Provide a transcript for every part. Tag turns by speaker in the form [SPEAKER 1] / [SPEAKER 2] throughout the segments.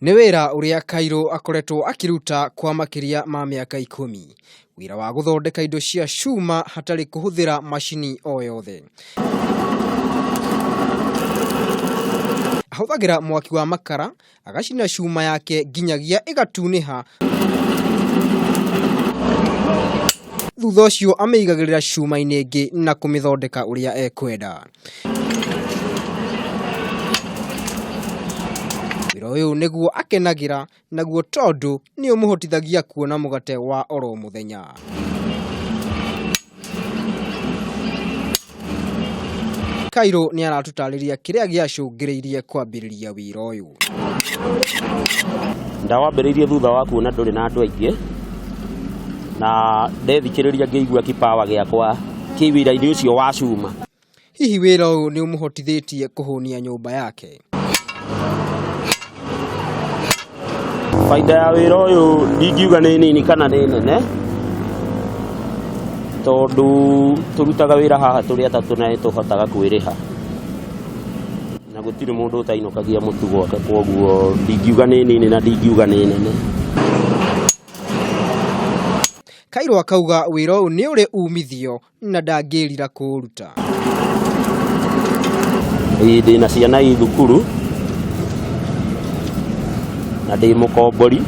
[SPEAKER 1] Nĩ wĩra ũrĩa Kairu akoretwo akiruta kwa makĩria ma mĩaka 10. Wĩra wa gũthondeka indo cia cuma hatarĩ kũhũthĩra macini o yothe. Ahũthagĩra mwaki wa makara, agacina cuma yake nginyagia ĩgatunĩha. Thutha ũcio amĩigagĩrĩra cuma-inĩ ĩngĩ na kũmĩthondeka ũrĩa ekwenda. Wĩra ũyũ nĩguo akenagĩra, naguo tondũ nĩ ũmũhotithagia kuona mugate wa oro muthenya. Kairu nĩ aratutarĩria kĩrĩa gĩacũngĩrĩirie kwambĩrĩria wĩra ũyũ.
[SPEAKER 2] Ndawambĩrĩirie thutha wa kuona ndũrĩ na andũ aingĩ, na ndethikĩrĩria ngĩigua kipawa gĩakwa kĩwĩra-inĩ ũcio wa cuma.
[SPEAKER 1] Hihi wĩra ũyũ nĩ ũmũhotithĩtie kũhũnia nyũmba yake.
[SPEAKER 2] Faida ya wĩra ũyũ ndingiuga nĩ nini kana nĩ nene, tondũ tũrutaga wĩra haha tũrĩ atatũ na tũhotaga kwĩrĩha, na gũtirĩ mũndũ ũtainũkagia mũtu gwake, koguo ndingiuga nĩ nini na ndingiuga nĩ nene.
[SPEAKER 1] Kairu akauga wĩra ũyũ nĩ ũrĩ umithio na ndangĩrira kũruta.
[SPEAKER 2] Ndĩ na ciana i thukuru na ndĩ mũkombori,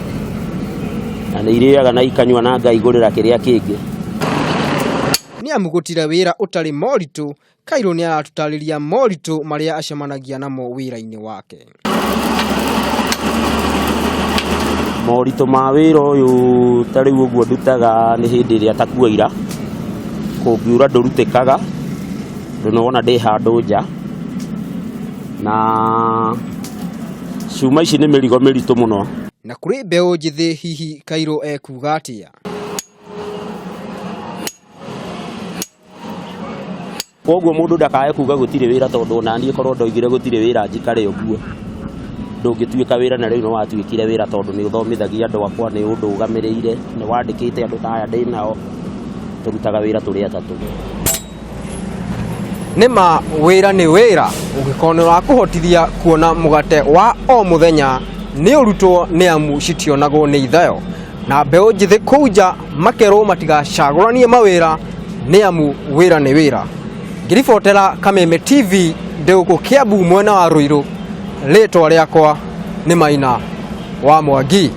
[SPEAKER 2] na nĩ irĩaga na ikanyua na ngaigũrĩra kĩrĩa kĩngĩ.
[SPEAKER 1] Nĩ amu gũtira wĩra ũtarĩ moritũ, Kairu nĩ aratutarĩria moritũ marĩa acemanagia namo wĩra-inĩ wake.
[SPEAKER 2] Moritũ ma wĩra ũyũ ta rĩu ũguo ndutaga nĩ hĩndĩ ĩrĩa takuoira, kũngiura ndũrutĩkaga, ndũnona ndĩ handũ nja, na cuma ici nĩ mĩrigo mĩritũ mũno.
[SPEAKER 1] Na kũrĩ mbeũ njithi hihi Kairu ekuga atĩa?
[SPEAKER 2] Koguo mũndũ ndakae kuga gũtirĩ wĩra, tondũ ona niĩ korwo ndoigire gũtirĩ wĩra njikare ũguo. Ndũngĩtuĩka wĩra na rĩu no watuĩkire wĩra, tondũ nĩ ũthomithagia andũ akwa, nĩ ũndũgamĩrĩire, nĩ wandĩkĩte andũ ta aya ndĩ nao, tũrutaga wĩra tũrĩ atatũ.
[SPEAKER 1] Nĩma wĩra nĩ wĩra, ũngĩkorwo nĩ ũrakũhotithia kuona mugate wa o muthenya, nĩ ũrutwo nĩ amu citionagwo nĩ ithayo. Na mbeũ njithi kũu nja makerwo matigacagũranie mawĩra, nĩ amu wĩra nĩ wĩra. Ngĩribotera Kameme TV ndĩ gũkũ Kiambu mwena wa Ruiru, rĩtwa rĩakwa nĩ Maina wa Mwangi.